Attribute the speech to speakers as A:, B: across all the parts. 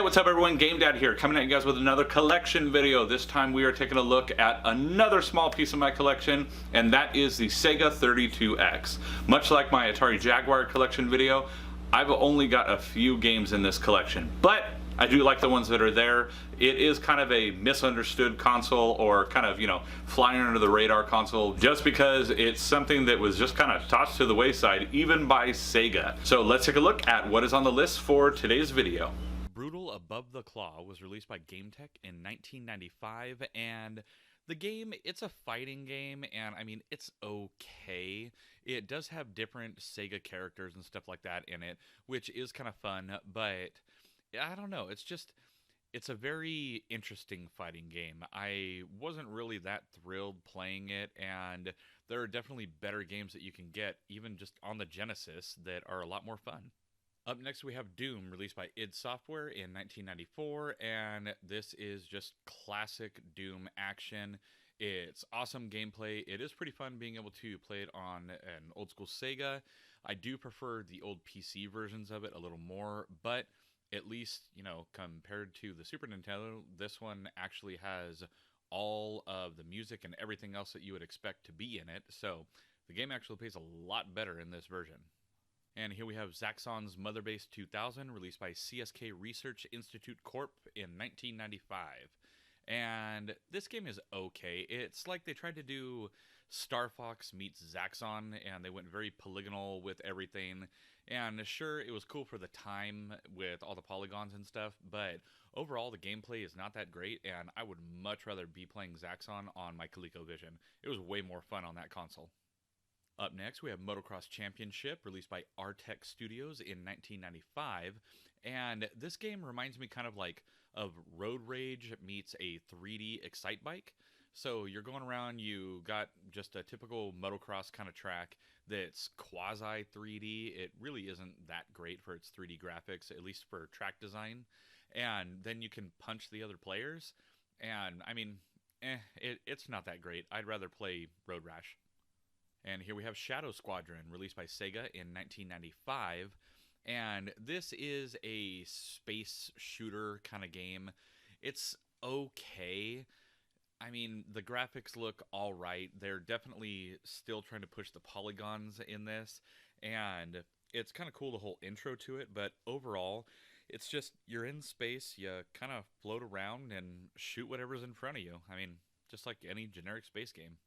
A: what's up everyone? GameDad here, coming at you guys with another collection video. This time we are taking a look at another small piece of my collection, and that is the Sega 32X. Much like my Atari Jaguar collection video, I've only got a few games in this collection, but I do like the ones that are there. It is kind of a misunderstood console, or kind of, flying under the radar console, just because it's something that was just kind of tossed to the wayside, even by Sega. So let's take a look at what is on the list for today's video.
B: Brutal Above the Claw was released by GameTech in 1995, and the game, it's a fighting game, and I mean, it's okay. It does have different Sega characters and stuff like that in it, which is kind of fun, but I don't know, it's a very interesting fighting game. I wasn't really that thrilled playing it, and there are definitely better games that you can get, even just on the Genesis, that are a lot more fun. Up next we have Doom, released by id Software in 1994, and this is just classic Doom action. It's awesome gameplay. It is pretty fun being able to play it on an old school Sega. I do prefer the old PC versions of it a little more, but at least, compared to the Super Nintendo, this one actually has all of the music and everything else that you would expect to be in it, so the game actually plays a lot better in this version. And here we have Zaxxon's Mother Base 2000, released by CSK Research Institute Corp. in 1995. And this game is okay. It's like they tried to do Star Fox meets Zaxxon, and they went very polygonal with everything. And sure, it was cool for the time with all the polygons and stuff, but overall the gameplay is not that great, and I would much rather be playing Zaxxon on my ColecoVision. It was way more fun on that console. Up next, we have Motocross Championship, released by Artec Studios in 1995, and this game reminds me kind of like of Road Rage meets a 3D Excitebike. So you're going around, you got just a typical motocross kind of track that's quasi 3D. It really isn't that great for its 3D graphics, at least for track design. And then you can punch the other players, and I mean, it's not that great. I'd rather play Road Rash. And here we have Shadow Squadron, released by Sega in 1995, and this is a space shooter kind of game. It's okay. I mean, the graphics look all right. They're definitely still trying to push the polygons in this, and it's kind of cool, the whole intro to it, but overall, it's just, you're in space, you kind of float around and shoot whatever's in front of you. I mean, just like any generic space game.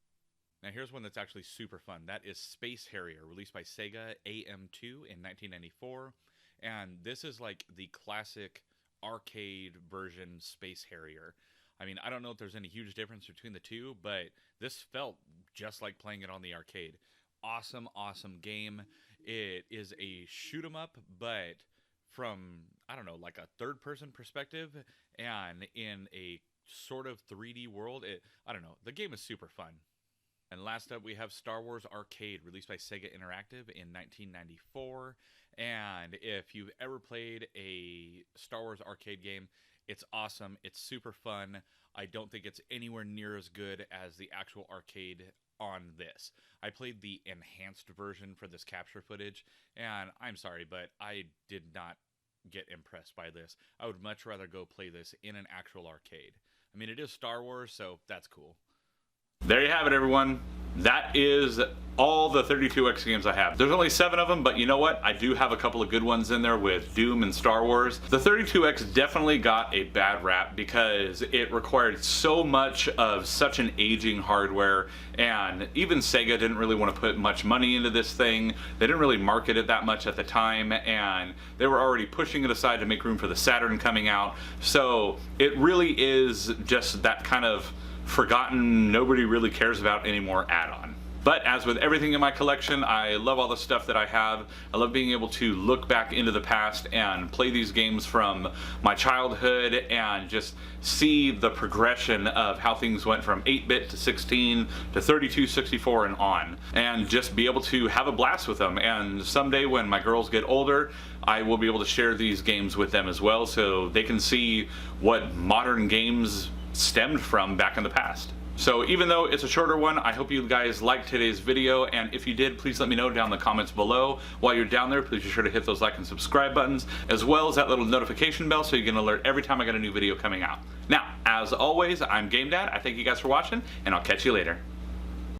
B: Now here's one that's actually super fun. That is Space Harrier, released by Sega AM2 in 1994. And this is like the classic arcade version Space Harrier. I mean, I don't know if there's any huge difference between the two, but this felt just like playing it on the arcade. Awesome, awesome game. It is a shoot 'em up, but from, I don't know, like a third-person perspective, and in a sort of 3D world. I don't know. The game is super fun. And last up, we have Star Wars Arcade, released by Sega Interactive in 1994. And if you've ever played a Star Wars arcade game, it's awesome. It's super fun. I don't think it's anywhere near as good as the actual arcade on this. I played the enhanced version for this capture footage, and I'm sorry, but I did not get impressed by this. I would much rather go play this in an actual arcade. I mean, it is Star Wars, so that's cool.
A: There you have it, everyone. That is all the 32X games I have. There's only 7 of them, but you know what? I do have a couple of good ones in there with Doom and Star Wars. The 32X definitely got a bad rap because it required so much of such an aging hardware, and even Sega didn't really want to put much money into this thing. They didn't really market it that much at the time, and they were already pushing it aside to make room for the Saturn coming out. So it really is just that kind of forgotten, nobody really cares about anymore add-on. But as with everything in my collection, I love all the stuff that I have. I love being able to look back into the past and play these games from my childhood and just see the progression of how things went from 8-bit to 16 to 32, 64 and on. And just be able to have a blast with them. And someday when my girls get older, I will be able to share these games with them as well, so they can see what modern games stemmed from back in the past. So even though it's a shorter one, I hope you guys liked today's video, and if you did, please let me know down in the comments below. While you're down there, please be sure to hit those like and subscribe buttons, as well as that little notification bell so you get an alert every time I got a new video coming out. Now, as always, I'm GameDad. I thank you guys for watching, and I'll catch you later.